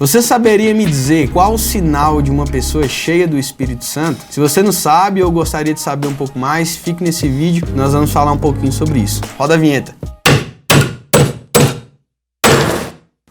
Você saberia me dizer qual o sinal de uma pessoa cheia do Espírito Santo? Se você não sabe ou gostaria de saber um pouco mais, fique nesse vídeo, nós vamos falar um pouquinho sobre isso. Roda a vinheta.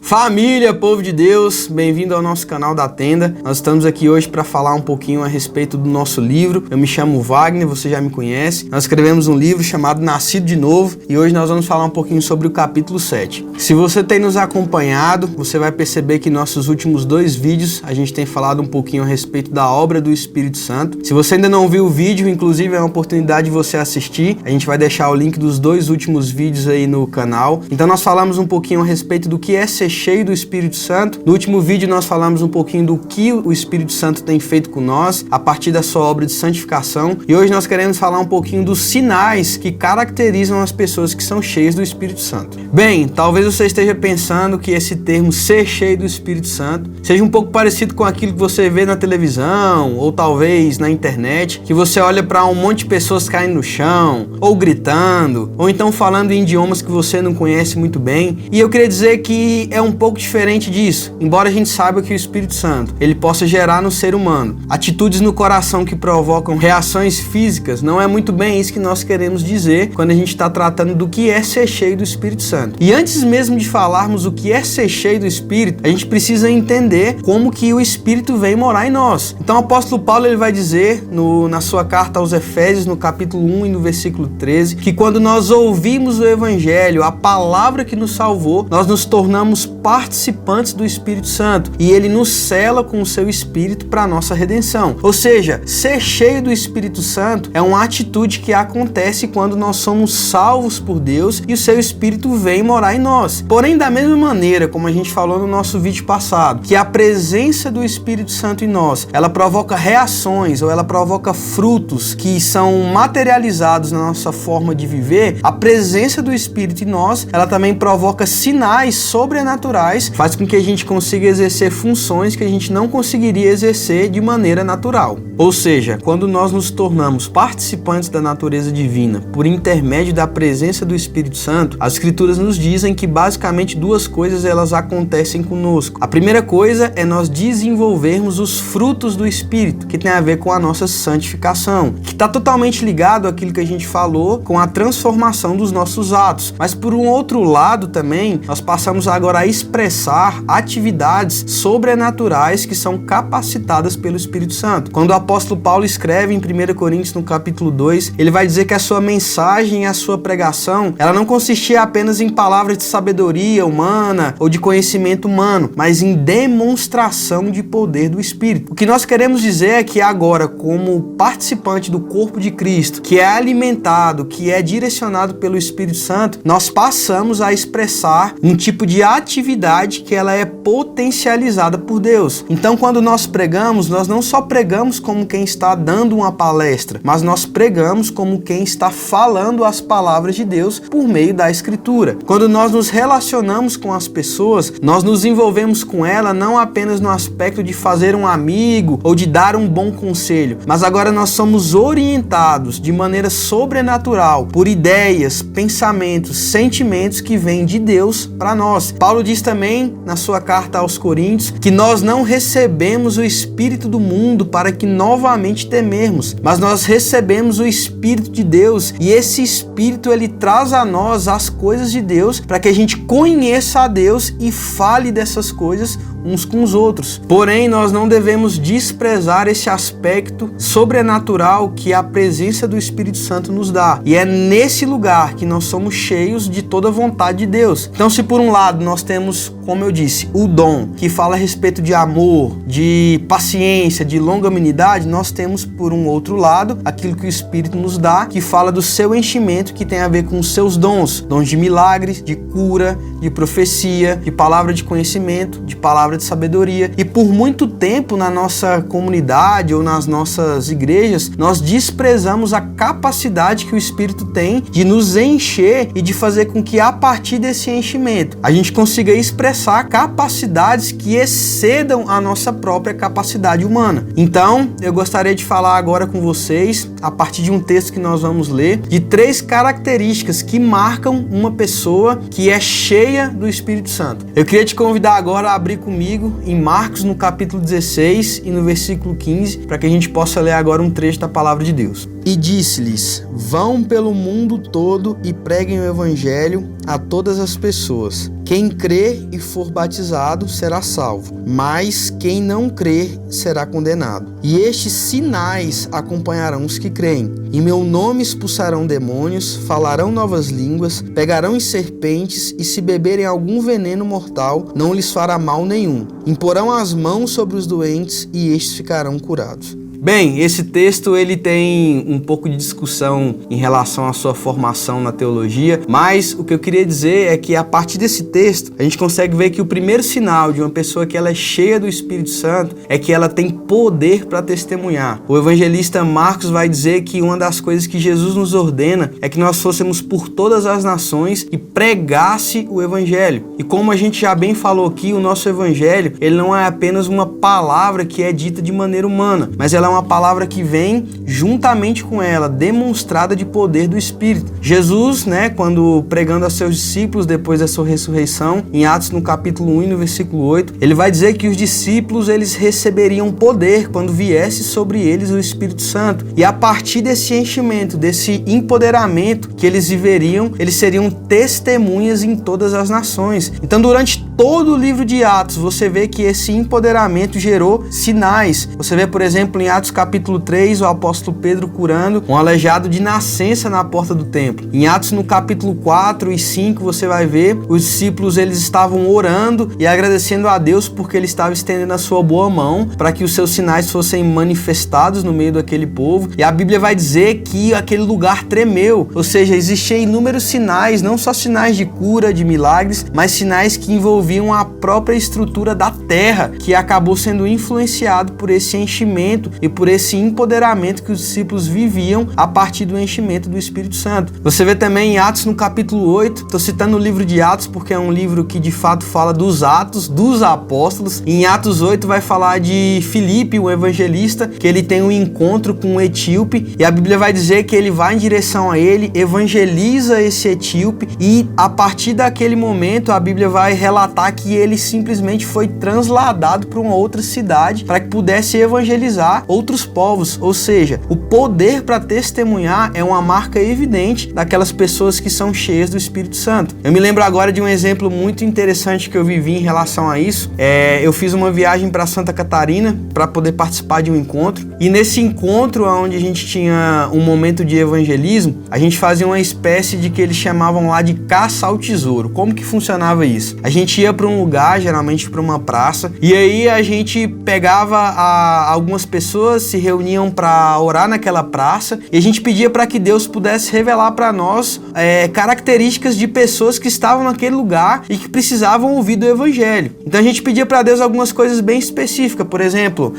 Família, povo de Deus, bem-vindo ao nosso canal da Tenda. Nós estamos aqui hoje para falar um pouquinho a respeito do nosso livro. Eu me chamo Wagner, você já me conhece. Nós escrevemos um livro chamado Nascido de Novo e hoje nós vamos falar um pouquinho sobre o capítulo 7. Se você tem nos acompanhado, você vai perceber que em nossos últimos 2 vídeos a gente tem falado um pouquinho a respeito da obra do Espírito Santo. Se você ainda não viu o vídeo, inclusive é uma oportunidade de você assistir. A gente vai deixar o link dos 2 últimos vídeos aí no canal. Então nós falamos um pouquinho a respeito do que é ser cheio do Espírito Santo. No último vídeo nós falamos um pouquinho do que o Espírito Santo tem feito com nós a partir da sua obra de santificação, e hoje nós queremos falar um pouquinho dos sinais que caracterizam as pessoas que são cheias do Espírito Santo. Bem, talvez você esteja pensando que esse termo ser cheio do Espírito Santo seja um pouco parecido com aquilo que você vê na televisão ou talvez na internet, que você olha para um monte de pessoas caindo no chão, ou gritando, ou então falando em idiomas que você não conhece muito bem. E eu queria dizer que é um pouco diferente disso, embora a gente saiba que o Espírito Santo ele possa gerar no ser humano atitudes no coração que provocam reações físicas. Não é muito bem isso que nós queremos dizer quando a gente está tratando do que é ser cheio do Espírito Santo. E antes mesmo de falarmos o que é ser cheio do Espírito, a gente precisa entender como que o Espírito vem morar em nós. Então o apóstolo Paulo ele vai dizer na sua carta aos Efésios, no capítulo 1 e no versículo 13, que quando nós ouvimos o Evangelho, a palavra que nos salvou, nós nos tornamos participantes do Espírito Santo e ele nos sela com o seu Espírito para a nossa redenção. Ou seja, ser cheio do Espírito Santo é uma atitude que acontece quando nós somos salvos por Deus e o seu Espírito vem morar em nós. Porém, da mesma maneira como a gente falou no nosso vídeo passado, que a presença do Espírito Santo em nós, ela provoca reações ou ela provoca frutos que são materializados na nossa forma de viver, a presença do Espírito em nós, ela também provoca sinais sobrenaturais, faz com que a gente consiga exercer funções que a gente não conseguiria exercer de maneira natural. Ou seja, quando nós nos tornamos participantes da natureza divina por intermédio da presença do Espírito Santo, as Escrituras nos dizem que basicamente 2 coisas elas acontecem conosco. A primeira coisa é nós desenvolvermos os frutos do Espírito, que tem a ver com a nossa santificação, que está totalmente ligado àquilo que a gente falou com a transformação dos nossos atos. Mas por um outro lado também, nós passamos agora a expressar atividades sobrenaturais que são capacitadas pelo Espírito Santo. Quando o apóstolo Paulo escreve em 1 Coríntios, no capítulo 2, ele vai dizer que a sua mensagem e a sua pregação, ela não consistia apenas em palavras de sabedoria humana ou de conhecimento humano, mas em demonstração de poder do Espírito. O que nós queremos dizer é que agora, como participante do corpo de Cristo, que é alimentado, que é direcionado pelo Espírito Santo, nós passamos a expressar um tipo de atividade que ela é potencializada por Deus. Então, quando nós pregamos, nós não só pregamos como quem está dando uma palestra, mas nós pregamos como quem está falando as palavras de Deus por meio da Escritura. Quando nós nos relacionamos com as pessoas, nós nos envolvemos com ela não apenas no aspecto de fazer um amigo ou de dar um bom conselho, mas agora nós somos orientados de maneira sobrenatural por ideias, pensamentos, sentimentos que vêm de Deus para nós. Paulo diz também na sua carta aos Coríntios que nós não recebemos o Espírito do mundo para que novamente temermos, mas nós recebemos o Espírito de Deus e esse Espírito ele traz a nós as coisas de Deus para que a gente conheça a Deus e fale dessas coisas uns com os outros. Porém, nós não devemos desprezar esse aspecto sobrenatural que a presença do Espírito Santo nos dá. E é nesse lugar que nós somos cheios de toda a vontade de Deus. Então, se por um lado nós temos, como eu disse, o dom, que fala a respeito de amor, de paciência, de longanimidade, nós temos, por um outro lado, aquilo que o Espírito nos dá, que fala do seu enchimento, que tem a ver com os seus dons de milagres, de cura, de profecia, de palavra de conhecimento, de palavra de sabedoria. E por muito tempo na nossa comunidade ou nas nossas igrejas, nós desprezamos a capacidade que o Espírito tem de nos encher e de fazer com que a partir desse enchimento a gente consiga expressar capacidades que excedam a nossa própria capacidade humana. Então, eu gostaria de falar agora com vocês, a partir de um texto que nós vamos ler, de 3 características que marcam uma pessoa que é cheia do Espírito Santo. Eu queria te convidar agora a abrir comigo comigo em Marcos no capítulo 16 e no versículo 15, para que a gente possa ler agora um trecho da palavra de Deus. E disse-lhes: vão pelo mundo todo e preguem o evangelho a todas as pessoas. Quem crer e for batizado será salvo, mas quem não crer será condenado. E estes sinais acompanharão os que creem. Em meu nome expulsarão demônios, falarão novas línguas, pegarão em serpentes, e se beberem algum veneno mortal, não lhes fará mal nenhum. Imporão as mãos sobre os doentes e estes ficarão curados. Bem, esse texto ele tem um pouco de discussão em relação à sua formação na teologia, mas o que eu queria dizer é que a partir desse texto a gente consegue ver que o primeiro sinal de uma pessoa que ela é cheia do Espírito Santo é que ela tem poder para testemunhar. O evangelista Marcos vai dizer que uma das coisas que Jesus nos ordena é que nós fôssemos por todas as nações e pregasse o evangelho. E como a gente já bem falou aqui, o nosso evangelho ele não é apenas uma palavra que é dita de maneira humana, mas ela é uma palavra que vem juntamente com ela, demonstrada de poder do Espírito. Jesus, quando pregando a seus discípulos depois da sua ressurreição, em Atos no capítulo 1 e no versículo 8, ele vai dizer que os discípulos eles receberiam poder quando viesse sobre eles o Espírito Santo. E a partir desse enchimento, desse empoderamento que eles viveriam, eles seriam testemunhas em todas as nações. Então, durante todo o livro de Atos, você vê que esse empoderamento gerou sinais. Você vê, por exemplo, em Atos capítulo 3, o apóstolo Pedro curando um aleijado de nascença na porta do templo. Em Atos no capítulo 4 e 5, você vai ver os discípulos eles estavam orando e agradecendo a Deus porque ele estava estendendo a sua boa mão para que os seus sinais fossem manifestados no meio daquele povo. E a Bíblia vai dizer que aquele lugar tremeu, ou seja, existiam inúmeros sinais, não só sinais de cura, de milagres, mas sinais que envolviam a própria estrutura da terra, que acabou sendo influenciado por esse enchimento e por esse empoderamento que os discípulos viviam a partir do enchimento do Espírito Santo. Você vê também em Atos no capítulo 8, estou citando o livro de Atos porque é um livro que de fato fala dos atos dos apóstolos. Em Atos 8 vai falar de Filipe, o evangelista, que ele tem um encontro com um etíope e a Bíblia vai dizer que ele vai em direção a ele, evangeliza esse etíope e a partir daquele momento a Bíblia vai relatar que ele simplesmente foi transladado para uma outra cidade para que pudesse evangelizar outros povos, ou seja, o poder para testemunhar é uma marca evidente daquelas pessoas que são cheias do Espírito Santo. Eu me lembro agora de um exemplo muito interessante que eu vivi em relação a isso. Eu fiz uma viagem para Santa Catarina para poder participar de um encontro e nesse encontro onde a gente tinha um momento de evangelismo, a gente fazia uma espécie de que eles chamavam lá de caça ao tesouro. Como que funcionava isso? A gente ia para um lugar, geralmente para uma praça, e aí a gente pegava algumas pessoas se reuniam para orar naquela praça e a gente pedia para que Deus pudesse revelar para nós características de pessoas que estavam naquele lugar e que precisavam ouvir do evangelho. Então a gente pedia para Deus algumas coisas bem específicas, por exemplo,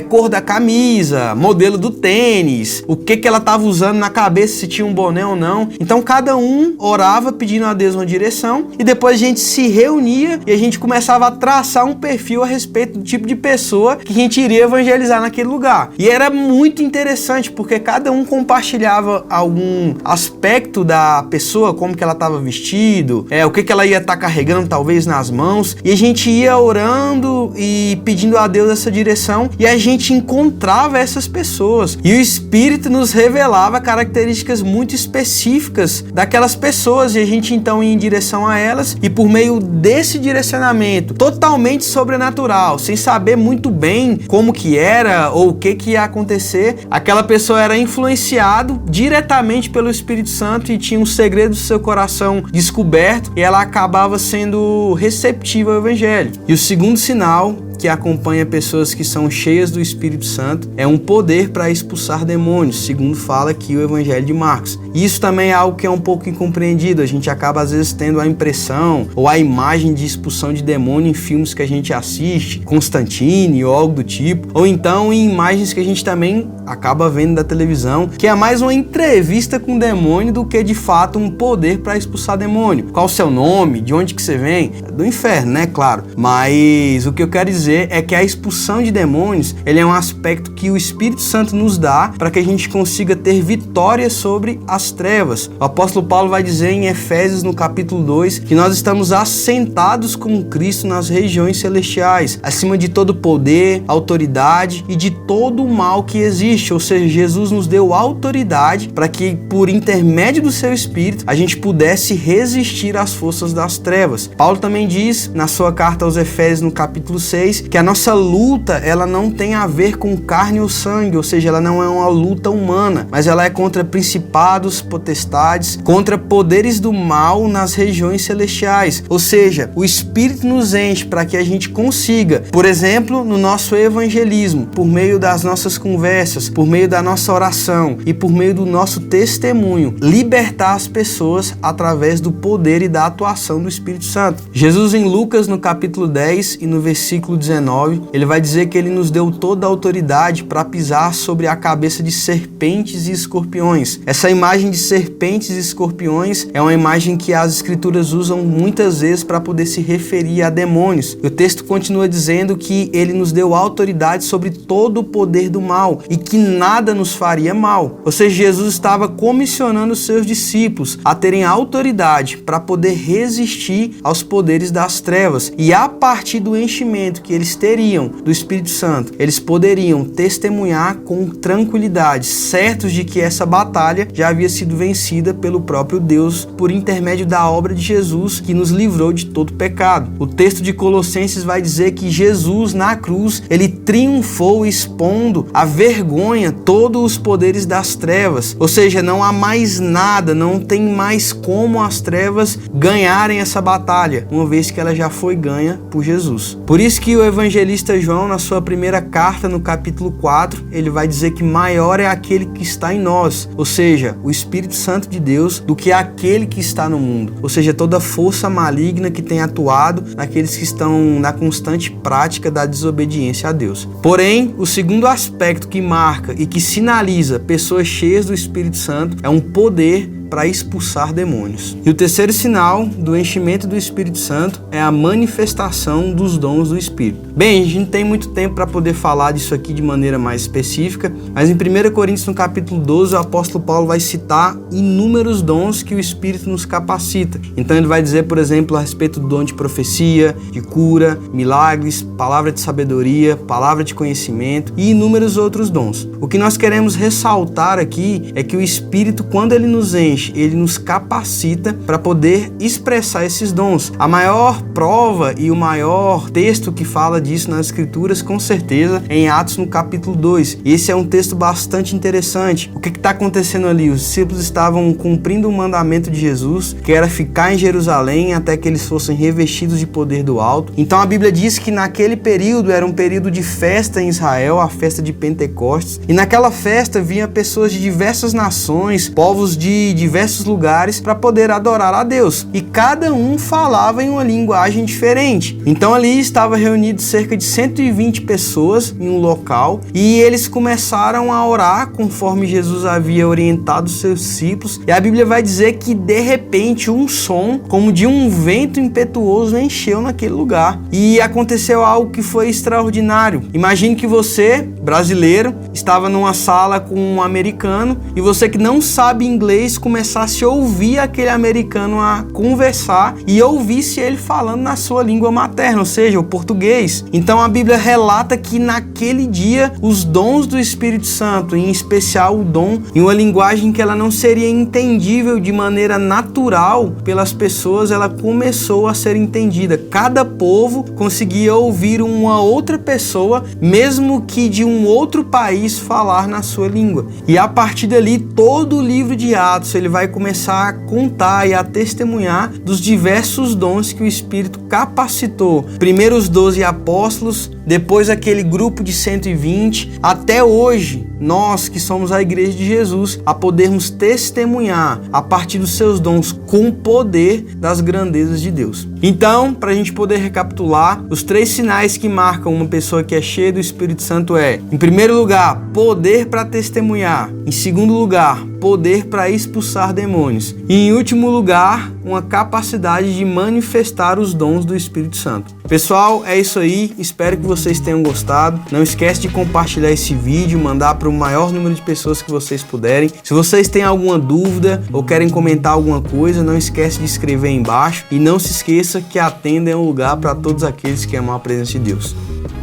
cor da camisa, modelo do tênis, o que ela estava usando na cabeça, se tinha um boné ou não. Então cada um orava pedindo a Deus uma direção e depois a gente se reunia e a gente começava a traçar um perfil a respeito do tipo de pessoa que a gente iria evangelizar naquele lugar. E era muito interessante porque cada um compartilhava algum aspecto da pessoa, como que ela estava vestido, o que ela ia estar carregando talvez nas mãos, e a gente ia orando e pedindo a Deus essa direção e a gente encontrava essas pessoas e o Espírito nos revelava características muito específicas daquelas pessoas e a gente então ia em direção a elas e por meio desse direcionamento totalmente sobrenatural, sem saber muito bem como que era ou o que ia acontecer, aquela pessoa era influenciado diretamente pelo Espírito Santo e tinha um segredo do seu coração descoberto e ela acabava sendo receptiva ao Evangelho. E o segundo sinal que acompanha pessoas que são cheias do Espírito Santo é um poder para expulsar demônios, segundo fala aqui o Evangelho de Marcos. E isso também é algo que é um pouco incompreendido. A gente acaba às vezes tendo a impressão ou a imagem de expulsão de demônio em filmes que a gente assiste, Constantine ou algo do tipo, ou então em imagens que a gente também acaba vendo da televisão, que é mais uma entrevista com o demônio do que de fato um poder para expulsar demônio. Qual o seu nome? De onde que você vem? Do inferno, né? Claro. Mas o que eu quero dizer dizer é que a expulsão de demônios, ele é um aspecto que o Espírito Santo nos dá para que a gente consiga ter vitória sobre as trevas. O apóstolo Paulo vai dizer em Efésios, no capítulo 2, que nós estamos assentados com Cristo nas regiões celestiais, acima de todo poder, autoridade e de todo o mal que existe. Ou seja, Jesus nos deu autoridade para que, por intermédio do seu Espírito, a gente pudesse resistir às forças das trevas. Paulo também diz, na sua carta aos Efésios, no capítulo 6, que a nossa luta, ela não tem a ver com carne ou sangue, ou seja, ela não é uma luta humana, mas ela é contra principados, potestades, contra poderes do mal nas regiões celestiais. Ou seja, o Espírito nos enche para que a gente consiga, por exemplo, no nosso evangelismo, por meio das nossas conversas, por meio da nossa oração e por meio do nosso testemunho, libertar as pessoas através do poder e da atuação do Espírito Santo. Jesus, em Lucas, no capítulo 10 e no versículo 19, ele vai dizer que ele nos deu toda a autoridade para pisar sobre a cabeça de serpentes e escorpiões. Essa imagem de serpentes e escorpiões é uma imagem que as escrituras usam muitas vezes para poder se referir a demônios. O texto continua dizendo que ele nos deu autoridade sobre todo o poder do mal e que nada nos faria mal. Ou seja, Jesus estava comissionando os seus discípulos a terem autoridade para poder resistir aos poderes das trevas, e a partir do enchimento que eles teriam do Espírito Santo, eles poderiam testemunhar com tranquilidade, certos de que essa batalha já havia sido vencida pelo próprio Deus por intermédio da obra de Jesus, que nos livrou de todo pecado. O texto de Colossenses vai dizer que Jesus, na cruz, ele triunfou expondo à vergonha todos os poderes das trevas. Ou seja, não há mais nada, não tem mais como as trevas ganharem essa batalha, uma vez que ela já foi ganha por Jesus. Por isso que o evangelista João, na sua primeira carta, no capítulo 4, ele vai dizer que maior é aquele que está em nós, ou seja, o Espírito Santo de Deus, do que aquele que está no mundo. Ou seja, toda força maligna que tem atuado naqueles que estão na constante prática da desobediência a Deus. Porém, o segundo aspecto que marca e que sinaliza pessoas cheias do Espírito Santo é um poder para expulsar demônios. E o terceiro sinal do enchimento do Espírito Santo é a manifestação dos dons do Espírito. Bem, a gente não tem muito tempo para poder falar disso aqui de maneira mais específica, mas em 1 Coríntios, no capítulo 12, o apóstolo Paulo vai citar inúmeros dons que o Espírito nos capacita. Então ele vai dizer, por exemplo, a respeito do dom de profecia, de cura, milagres, palavra de sabedoria, palavra de conhecimento e inúmeros outros dons. O que nós queremos ressaltar aqui é que o Espírito, quando ele nos enche, ele nos capacita para poder expressar esses dons. A maior prova e o maior texto que fala disso nas Escrituras, com certeza, é em Atos, no capítulo 2. E esse é um texto bastante interessante. O que está acontecendo ali? Os discípulos estavam cumprindo o mandamento de Jesus, que era ficar em Jerusalém até que eles fossem revestidos de poder do alto. Então a Bíblia diz que naquele período era um período de festa em Israel, a festa de Pentecostes. E naquela festa vinha pessoas de diversas nações, povos de diversos lugares para poder adorar a Deus. E cada um falava em uma linguagem diferente. Então ali estava reunido cerca de 120 pessoas em um local e eles começaram a orar conforme Jesus havia orientado os seus discípulos. E a Bíblia vai dizer que de repente um som como de um vento impetuoso encheu naquele lugar. E aconteceu algo que foi extraordinário. Imagine que você, brasileiro, estava numa sala com um americano e você que não sabe inglês começasse a ouvir aquele americano a conversar e ouvisse ele falando na sua língua materna, ou seja, o português. Então a Bíblia relata que naquele dia os dons do Espírito Santo, em especial o dom em uma linguagem que ela não seria entendível de maneira natural pelas pessoas, ela começou a ser entendida. Cada povo conseguia ouvir uma outra pessoa, mesmo que de um outro país, falar na sua língua. E a partir dali, todo o livro de Atos, ele vai começar a contar e a testemunhar dos diversos dons que o Espírito capacitou. Primeiro os 12 apóstolos, depois aquele grupo de 120, até hoje, nós que somos a Igreja de Jesus, a podermos testemunhar a partir dos seus dons com o poder das grandezas de Deus. Então, para a gente poder recapitular, os 3 sinais que marcam uma pessoa que é cheia do Espírito Santo é, em primeiro lugar, poder para testemunhar. Em segundo lugar, poder para expulsar demônios. E em último lugar, uma capacidade de manifestar os dons do Espírito Santo. Pessoal, é isso aí. Espero que vocês tenham gostado. Não esquece de compartilhar esse vídeo, mandar para o maior número de pessoas que vocês puderem. Se vocês têm alguma dúvida ou querem comentar alguma coisa, não esquece de escrever aí embaixo. E não se esqueça que a tenda é um lugar para todos aqueles que amam a presença de Deus.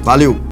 Valeu!